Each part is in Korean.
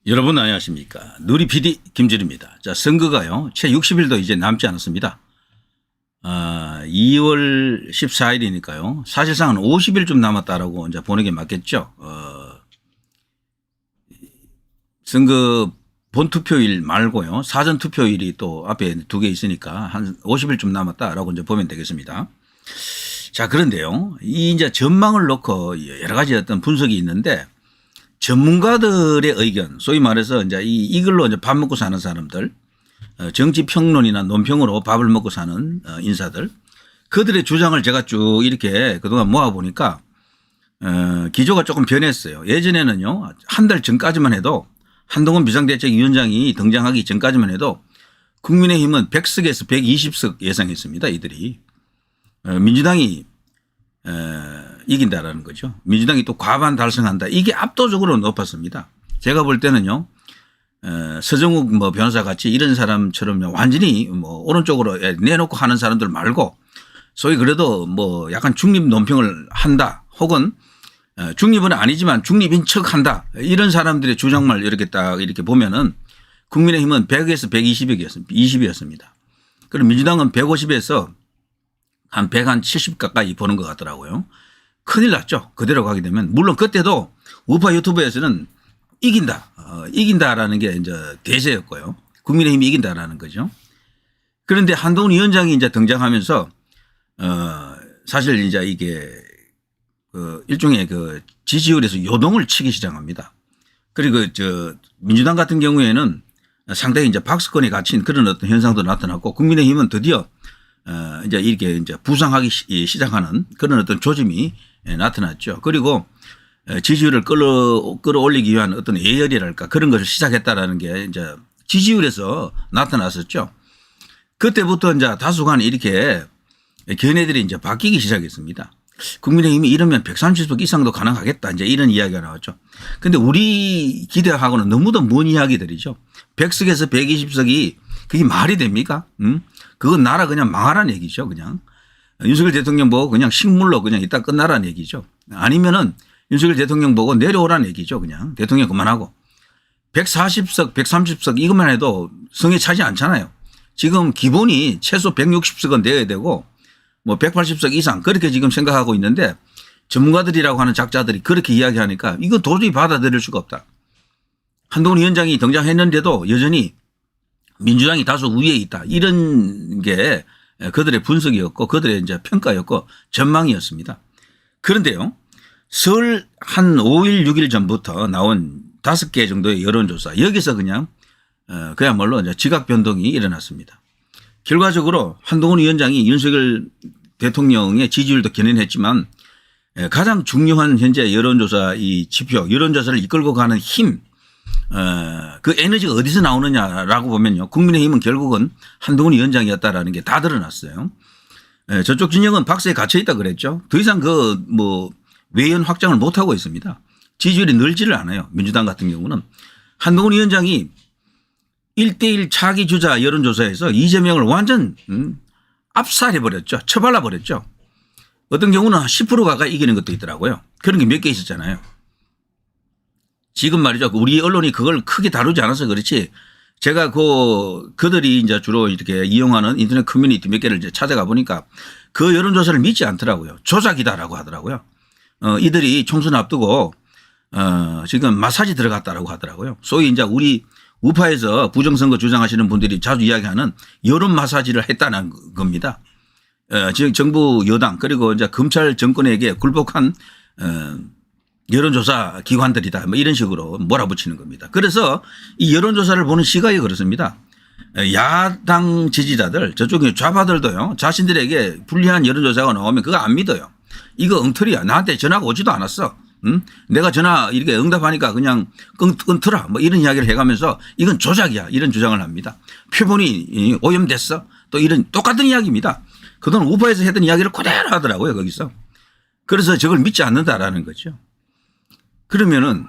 여러분 안녕하십니까. 누리 PD 김준입니다. 자, 선거가요. 채 60일도 이제 남지 않았습니다. 2월 14일이니까요. 사실상은 50일쯤 남았다라고 이제 보는 게 맞겠죠. 선거 본투표일 말고요. 사전투표일이 또 앞에 두 개 있으니까 한 50일쯤 남았다라고 이제 보면 되겠습니다. 자, 그런데요. 이 이제 전망을 놓고 여러 가지 어떤 분석이 있는데 전문가들의 의견, 소위 말해서 이제 이걸로 이제 밥 먹고 사는 사람들, 정치 평론이나 논평으로 밥을 먹고 사는 인사들, 그들의 주장을 제가 쭉 이렇게 그동안 모아보니까 기조가 조금 변했어요. 예전에는요, 한 달 전까지만 해도 한동훈 비상대책위원장이 등장하기 전까지만 해도 국민의힘은 100석에서 120석 예상했습니다. 이들이. 민주당이 이긴다라는 거죠. 민주당이 또 과반 달성한다. 이게 압도적으로 높았습니다. 제가 볼 때는요, 서정욱 변호사 같이 이런 사람처럼 완전히 오른쪽으로 내놓고 하는 사람들 말고 소위 그래도 약간 중립 논평을 한다. 혹은 중립은 아니지만 중립인 척 한다. 이런 사람들의 주장만 이렇게 딱 이렇게 보면은 국민의힘은 100에서 120이었습니다. 그리고 민주당은 150에서 한 170 가까이 보는 것 같더라고요. 큰일 났죠. 그대로 가게 되면. 물론 그때도 우파 유튜브에서는 이긴다라는 게 이제 대세였고요. 국민의힘이 이긴다라는 거죠. 그런데 한동훈 위원장이 이제 등장하면서 사실 이제 이게 일종의 지지율에서 요동을 치기 시작합니다. 그리고 민주당 같은 경우에는 상당히 이제 박스권에 갇힌 그런 어떤 현상도 나타났고 국민의힘은 드디어 이제 이렇게 이제 부상하기 시작하는 그런 어떤 조짐이 나타났죠. 그리고 지지율을 끌어올리기 위한 어떤 예열이랄까 그런 것을 시작했다라는 게 이제 지지율에서 나타났었죠. 그때부터 이제 다소간 이렇게 견해들이 이제 바뀌기 시작했습니다. 국민의힘이 이러면 130석 이상도 가능하겠다. 이제 이런 이야기가 나왔죠. 근데 우리 기대하고는 너무도 먼 이야기들이죠. 100석에서 120석이 그게 말이 됩니까? 그건 나라 그냥 망하라는 얘기죠. 그냥. 윤석열 대통령 보고 그냥 식물로 그냥 이따 끝나라는 얘기죠. 아니면은 윤석열 대통령 보고 내려오라는 얘기죠. 그냥 대통령 그만하고 140석, 130석 이것만 해도 성에 차지 않잖아요. 지금 기본이 최소 160석은 돼야 되고 180석 이상 그렇게 지금 생각하고 있는데 전문가들이라고 하는 작자들이 그렇게 이야기하니까 이건 도저히 받아들일 수가 없다. 한동훈 위원장이 등장했는데도 여전히 민주당이 다소 우위에 있다. 이런 게 그들의 분석이었고 그들의 이제 평가였고 전망이었습니다. 그런데요. 설 한 5일, 6일 전부터 나온 5개 정도의 여론조사 여기서 그냥 그야말로 이제 지각 변동이 일어났습니다. 결과적으로 한동훈 위원장이 윤석열 대통령의 지지율도 견인했지만 가장 중요한 현재 여론조사 이 지표 여론조사를 이끌고 가는 힘 그 에너지가 어디서 나오느냐라고 보면요. 국민의힘은 결국은 한동훈 위원장이었다라는 게 다 드러났어요. 저쪽 진영은 박스에 갇혀 있다 그랬죠. 더 이상 외연 확장을 못하고 있습니다. 지지율이 늘지를 않아요. 민주당 같은 경우는. 한동훈 위원장이 1대1 차기 주자 여론조사에서 이재명을 완전 압살해버렸죠. 처발라버렸죠. 어떤 경우는 10% 가까이 이기는 것도 있더라고요. 그런 게 몇 개 있었잖아요. 지금 말이죠. 우리 언론이 그걸 크게 다루지 않아서 그렇지 제가 그들이 이제 주로 이렇게 이용하는 인터넷 커뮤니티 몇 개를 이제 찾아가 보니까 그 여론조사를 믿지 않더라고요. 조작이다라고 하더라고요. 이들이 총선 앞두고 지금 마사지 들어갔다라고 하더라고요. 소위 이제 우리 우파에서 부정선거 주장하시는 분들이 자주 이야기하는 여론 마사지를 했다는 겁니다. 지금 정부 여당 그리고 이제 검찰 정권에게 굴복한 여론조사 기관들이다. 이런 식으로 몰아붙이는 겁니다. 그래서 이 여론조사를 보는 시각이 그렇습니다. 야당 지지자들 저쪽에 좌파들도요. 자신들에게 불리한 여론조사가 나오면 그거 안 믿어요. 이거 엉터리야. 나한테 전화가 오지도 않았어. 내가 전화 이렇게 응답하니까 그냥 끊더라. 이런 이야기를 해가면서 이건 조작이야. 이런 주장을 합니다. 표본이 오염됐어. 또 이런 똑같은 이야기입니다. 그동안 우파에서 했던 이야기를 그대로 하더라고요. 거기서. 그래서 저걸 믿지 않는다라는 거죠. 그러면은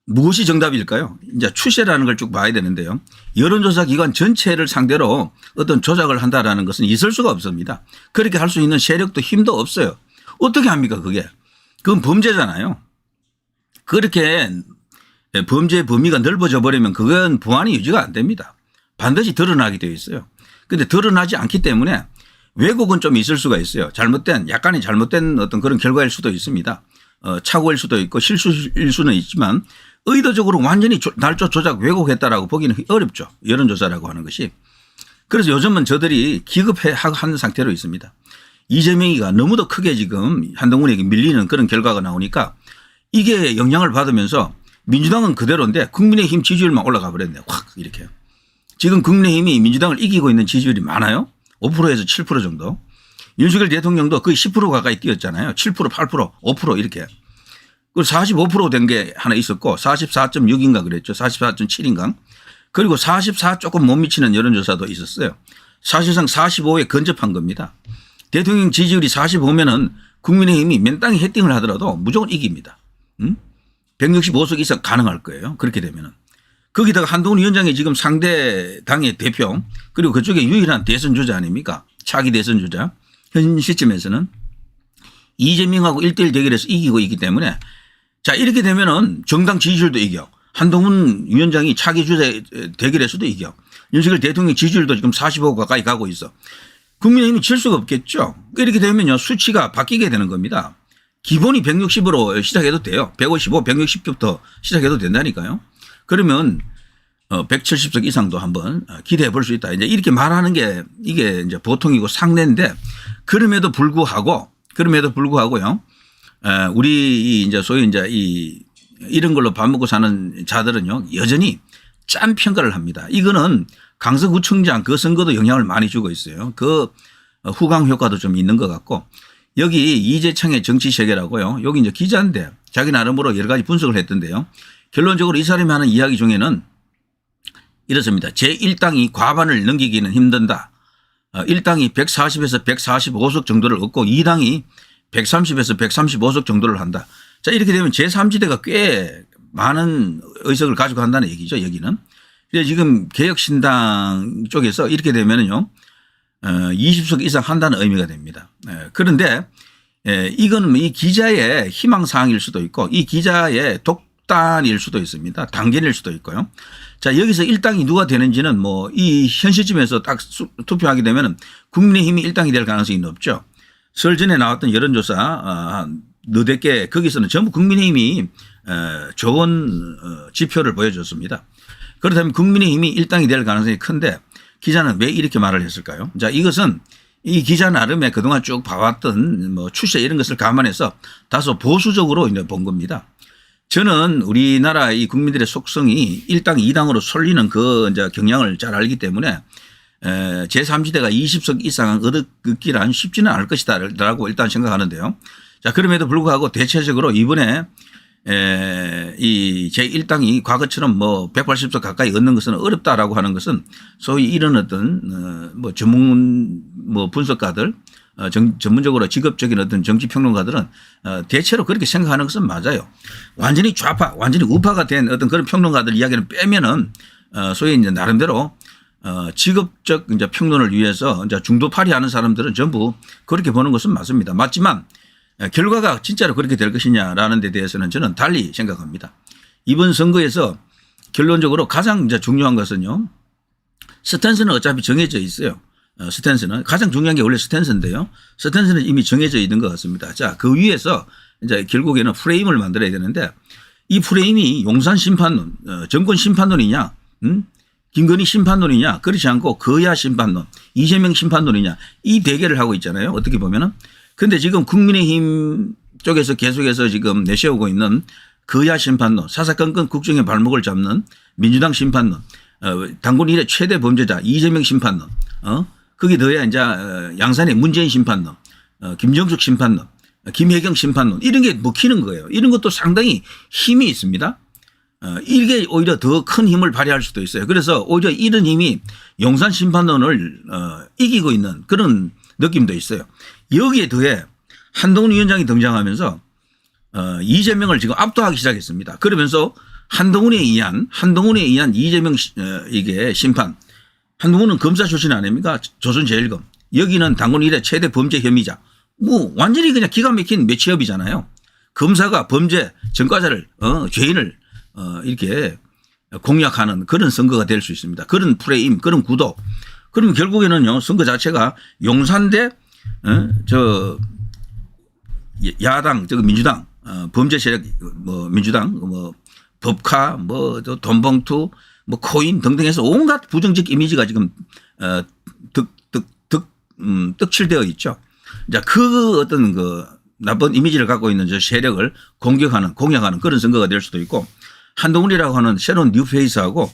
무엇이 정답일까요? 이제 추세라는 걸 쭉 봐야 되는데요. 여론조사 기관 전체를 상대로 어떤 조작을 한다라는 것은 있을 수가 없습니다. 그렇게 할 수 있는 세력도 힘도 없어요. 어떻게 합니까 그게. 그건 범죄잖아요. 그렇게 범죄 범위가 넓어져 버리면 그건 보안이 유지가 안 됩니다. 반드시 드러나게 되어 있어요. 그런데 드러나지 않기 때문에 왜곡은 좀 있을 수가 있어요. 약간의 잘못된 어떤 그런 결과일 수도 있습니다. 착오일 수도 있고 실수일 수는 있지만 의도적으로 완전히 날조 조작 왜곡했다라고 보기는 어렵죠. 여론조사라고 하는 것이. 그래서 요즘은 저들이 기급하는 상태로 있습니다. 이재명이가 너무도 크게 지금 한동훈에게 밀리는 그런 결과가 나오니까 이게 영향을 받으면서 민주당은 그대로인데 국민의힘 지지율만 올라가 버렸네요. 확 이렇게. 지금 국민의힘이 민주당을 이기고 있는 지지율이 많아요. 5%에서 7% 정도. 윤석열 대통령도 거의 10% 가까이 뛰었잖아요. 7%, 8%, 5% 이렇게. 그리고 45% 된 게 하나 있었고 44.6인가 그랬죠. 44.7인가. 그리고 44 조금 못 미치는 여론조사도 있었어요. 사실상 45에 근접한 겁니다. 대통령 지지율이 45면은 국민의힘이 맨땅에 헤딩을 하더라도 무조건 이깁니다. 165석 이상 가능할 거예요. 그렇게 되면은. 거기다가 한동훈 위원장이 지금 상대 당의 대표 그리고 그쪽에 유일한 대선 주자 아닙니까? 차기 대선 주자. 현 시점에서는 이재명하고 1대1 대결에서 이기고 있기 때문에 자 이렇게 되면은 정당 지지율도 이겨. 한동훈 위원장이 차기 주자 대결에서도 이겨. 윤석열 대통령 지지율도 지금 45 가까이 가고 있어. 국민의힘이 질 수가 없겠죠. 이렇게 되면요 수치가 바뀌게 되는 겁니다. 기본이 160으로 시작해도 돼요. 155, 160부터 시작해도 된다니까요. 그러면 170석 이상도 한번 기대해 볼 수 있다. 이제 이렇게 말하는 게 이게 이제 보통이고 상례인데 그럼에도 불구하고요. 우리 이제 소위 이제 이런 걸로 밥 먹고 사는 자들은요 여전히 짠 평가를 합니다. 이거는 강서구청장 그 선거도 영향을 많이 주고 있어요. 그 후광 효과도 좀 있는 것 같고 여기 이재창의 정치 세계라고요. 여기 이제 기자인데 자기 나름으로 여러 가지 분석을 했던데요. 결론적으로 이 사람이 하는 이야기 중에는 이렇습니다. 제1당이 과반을 넘기기는 힘든다. 1당이 140에서 145석 정도를 얻고 2당이 130에서 135석 정도를 한다. 자 이렇게 되면 제3지대가 꽤 많은 의석을 가지고 한다는 얘기죠. 여기는. 그래서 지금 개혁신당 쪽에서 이렇게 되면은요 20석 이상 한다는 의미가 됩니다. 그런데 이건 이 기자의 희망사항일 수도 있고 이 기자의 독단일 수도 있습니다. 단견일 수도 있고요. 자 여기서 1당이 누가 되는지는 뭐 이 현 시점에서 딱 투표하게 되면 국민의힘이 1당이 될 가능성이 높죠. 설 전에 나왔던 여론조사 너댓 개 거기서는 전부 국민의힘이 좋은 지표를 보여줬습니다. 그렇다면 국민의힘이 1당이 될 가능성이 큰데 기자는 왜 이렇게 말을 했을까요? 자 이것은 이 기자 나름의 그동안 쭉 봐왔던 뭐 추세 이런 것을 감안해서 다소 보수적으로 이제 본 겁니다. 저는 우리나라 이 국민들의 속성이 1당 2당으로 쏠리는 그 이제 경향을 잘 알기 때문에 제3지대가 20석 이상 얻기란 쉽지는 않을 것이다 라고 일단 생각하는데요. 자 그럼에도 불구하고 대체적으로 이번에 이 제1당이 과거처럼 뭐 180석 가까이 얻는 것은 어렵다라고 하는 것은 소위 이런 어떤 뭐 전문 뭐 분석가들 전문적으로 직업적인 어떤 정치평론가들은 대체로 그렇게 생각하는 것은 맞아요. 완전히 좌파, 완전히 우파가 된 어떤 그런 평론가들 이야기를 빼면은 소위 이제 나름대로 직업적 이제 평론을 위해서 이제 중도파리 하는 사람들은 전부 그렇게 보는 것은 맞습니다. 맞지만 결과가 진짜로 그렇게 될 것이냐라는 데 대해서는 저는 달리 생각합니다. 이번 선거에서 결론적으로 가장 이제 중요한 것은요. 스탠스는 어차피 정해져 있어요. 스탠스는 가장 중요한 게 원래 스탠스인데요. 스탠스는 이미 정해져 있는 것 같습니다. 자, 그 위에서 이제 결국에는 프레임을 만들어야 되는데 이 프레임이 용산 심판론, 정권 심판론이냐, 김건희 심판론이냐, 그렇지 않고 거야 심판론, 이재명 심판론이냐 이 대결을 하고 있잖아요. 어떻게 보면은. 그런데 지금 국민의힘 쪽에서 계속해서 지금 내세우고 있는 거야 심판론, 사사건건 국정의 발목을 잡는 민주당 심판론, 당군 이래 최대 범죄자 이재명 심판론, 거기 더해야 이제 양산의 문재인 심판론, 김정숙 심판론, 김혜경 심판론 이런 게 먹히는 거예요. 이런 것도 상당히 힘이 있습니다. 이게 오히려 더 큰 힘을 발휘할 수도 있어요. 그래서 오히려 이런 힘이 용산 심판론을 이기고 있는 그런 느낌도 있어요. 여기에 더해 한동훈 위원장이 등장하면서 이재명을 지금 압도하기 시작했습니다. 그러면서 한동훈에 의한 이재명 이게 심판. 한동훈은 검사 출신 아닙니까? 조선제일검. 여기는 당군 이래 최대 범죄 혐의자. 뭐 완전히 그냥 기가 막힌 매치업이잖아요. 검사가 범죄 전과자를 죄인을 이렇게 공략하는 그런 선거가 될 수 있습니다. 그런 프레임, 그런 구도. 그러면 결국에는요, 선거 자체가 용산 대, 야당, 민주당, 범죄 세력, 민주당, 법카, 돈봉투, 코인 등등 해서 온갖 부정적 이미지가 지금, 떡칠되어 있죠. 자, 그 어떤 나쁜 이미지를 갖고 있는 저 세력을 공략하는 그런 선거가 될 수도 있고, 한동훈이라고 하는 새로운 뉴페이스하고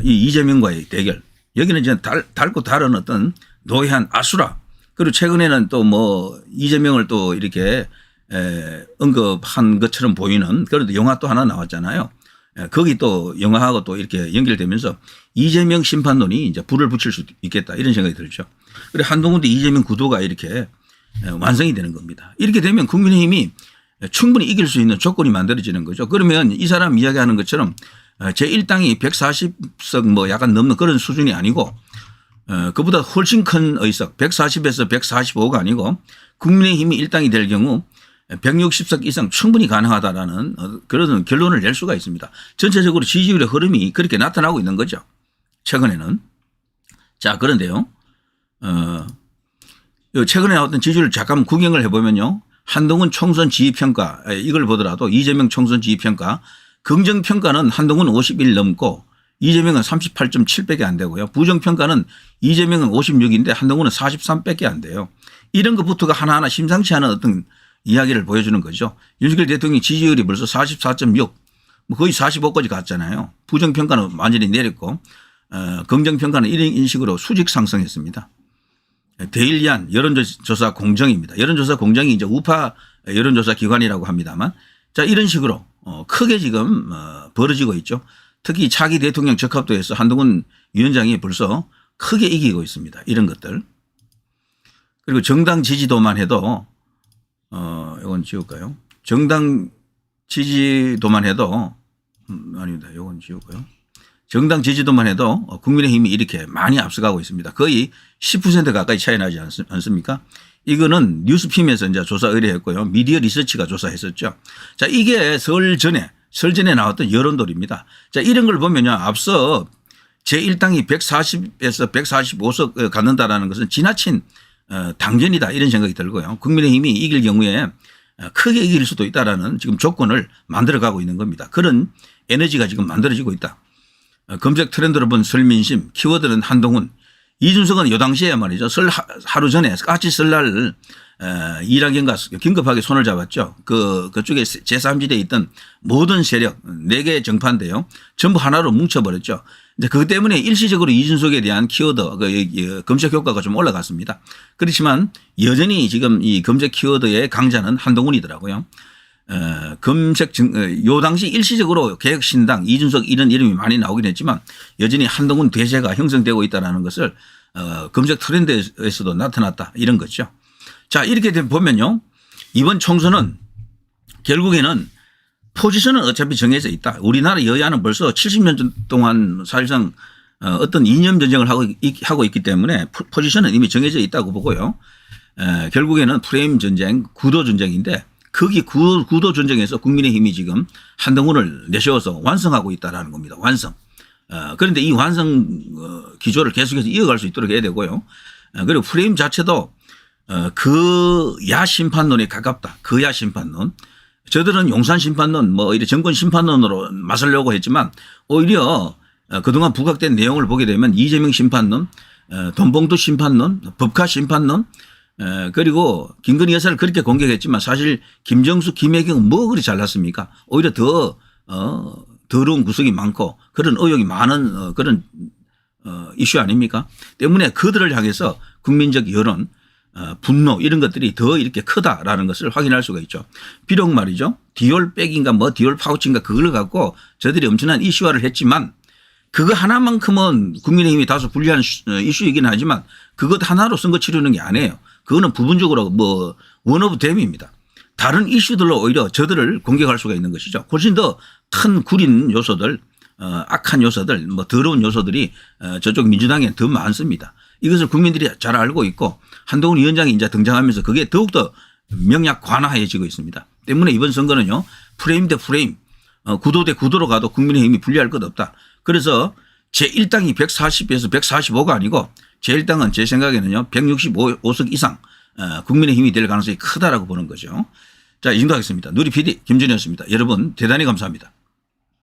이 이재명과의 대결. 여기는 이제 닳고 다른 어떤 노회한 아수라. 그리고 최근에는 또 이재명을 또 이렇게 언급한 것처럼 보이는 그런 영화 또 하나 나왔잖아요. 거기 또 영화하고 또 이렇게 연결되면서 이재명 심판론이 이제 불을 붙일 수 있겠다 이런 생각이 들죠. 그리고 한동훈 대 이재명 구도가 이렇게 완성이 되는 겁니다. 이렇게 되면 국민의힘이 충분히 이길 수 있는 조건이 만들어지는 거죠. 그러면 이 사람 이야기하는 것처럼 제1당이 140석 약간 넘는 그런 수준이 아니고 그보다 훨씬 큰 의석 140에서 145가 아니고 국민의힘이 1당이 될 경우 160석 이상 충분히 가능하다라는 그런 결론을 낼 수가 있습니다. 전체적으로 지지율의 흐름이 그렇게 나타나고 있는 거죠. 최근에는. 자, 그런데요. 최근에 나왔던 지지율을 잠깐 구경을 해보면요. 한동훈 총선 지지평가 이걸 보더라도 이재명 총선 지지평가 긍정평가는 한동훈 51 넘고 이재명은 38.7밖에 안 되고요. 부정평가는 이재명은 56인데 한동훈은 43밖에 안 돼요. 이런 것부터가 하나하나 심상치 않은 어떤 이야기를 보여주는 거죠. 윤석열 대통령이 지지율이 벌써 44.6 거의 45까지 갔잖아요. 부정평가는 완전히 내렸고 긍정평가는 이런 식으로 수직 상승했습니다. 데일리안 여론조사 공정입니다. 여론조사 공정이 이제 우파 여론조사 기관이라고 합니다만 자, 이런 식으로 크게 지금 벌어지고 있죠. 특히 차기 대통령 적합도에서 한동훈 위원장이 벌써 크게 이기고 있습니다. 이런 것들. 그리고 정당 지지도만 해도 이건 지울까요? 정당 지지도만 해도 아닙니다. 이건 지우고요. 정당 지지도만 해도 국민의힘이 이렇게 많이 앞서가고 있습니다. 거의 10% 가까이 차이 나지 않습니까? 이거는 뉴스핌에서 이제 조사 의뢰했고요. 미디어 리서치가 조사했었죠. 자, 이게 설 전에 나왔던 여론돌입니다. 자, 이런 걸 보면요. 앞서 제1당이 140에서 145석 갖는다라는 것은 지나친 당전이다 이런 생각이 들고요. 국민의힘이 이길 경우에 크게 이길 수도 있다라는 지금 조건을 만들어가고 있는 겁니다. 그런 에너지가 지금 만들어지고 있다. 검색 트렌드로 본 설민심, 키워드는 한동훈, 이준석은 요 당시에 말이죠. 하루 전에 까치 설날 이낙연과 긴급하게 손을 잡았죠. 그쪽에 제3지대에 있던 모든 세력 4개의 정파인데요. 전부 하나로 뭉쳐버렸죠. 이제 그것 때문에 일시적으로 이준석에 대한 키워드, 검색 효과가 좀 올라갔습니다. 그렇지만 여전히 지금 이 검색 키워드의 강자는 한동훈이더라고요. 요 당시 일시적으로 개혁신당, 이준석 이런 이름이 많이 나오긴 했지만 여전히 한동훈 대세가 형성되고 있다는 것을 검색 트렌드에서도 나타났다 이런 거죠. 자, 이렇게 보면요. 이번 총선은 결국에는 포지션은 어차피 정해져 있다. 우리나라 여야는 벌써 70년 동안 사실상 어떤 이념 전쟁을 하고 있기 때문에 포지션은 이미 정해져 있다고 보고요. 결국에는 프레임 전쟁, 구도 전쟁인데 거기 구도 전쟁에서 국민의힘이 지금 한동훈을 내세워서 완성하고 있다는 겁니다. 완성. 그런데 이 완성 기조를 계속해서 이어갈 수 있도록 해야 되고요. 그리고 프레임 자체도 그 야 심판론에 가깝다. 그 야 심판론. 저들은 용산 심판론 이런 정권 심판론으로 맞서려고 했지만 오히려 그동안 부각된 내용을 보게 되면 이재명 심판론, 돈봉투 심판론, 법카 심판론 그리고 김건희 여사를 그렇게 공격했지만 사실 김정수, 김혜경은 그리 잘났습니까? 오히려 더 더러운 구석이 많고 그런 의혹이 많은 그런 이슈 아닙니까? 때문에 그들을 향해서 국민적 여론, 분노 이런 것들이 더 이렇게 크다라는 것을 확인할 수가 있죠. 비록 말이죠. 디올백인가 디올 파우치인가 그걸 갖고 저들이 엄청난 이슈화를 했지만 그거 하나만큼은 국민의힘이 다소 불리한 이슈이긴 하지만 그것 하나로 선거 치르는 게 아니에요. 그거는 부분적으로 원 오브 댐입니다. 다른 이슈들로 오히려 저들을 공격할 수가 있는 것이죠. 훨씬 더 큰 구린 요소들, 악한 요소들, 더러운 요소들이 저쪽 민주당에 더 많습니다. 이것을 국민들이 잘 알고 있고 한동훈 위원장이 이제 등장하면서 그게 더욱더 명약관화해지고 있습니다. 때문에 이번 선거는요. 프레임 대 프레임 구도 대 구도로 가도 국민의힘이 불리할 것 없다. 그래서 제1당이 140에서 145가 아니고 제1당은 제 생각에는요 165석 이상 국민의힘이 될 가능성이 크다라고 보는 거죠. 자, 이 정도 하겠습니다. 누리 PD 김준이었습니다. 여러분 대단히 감사합니다.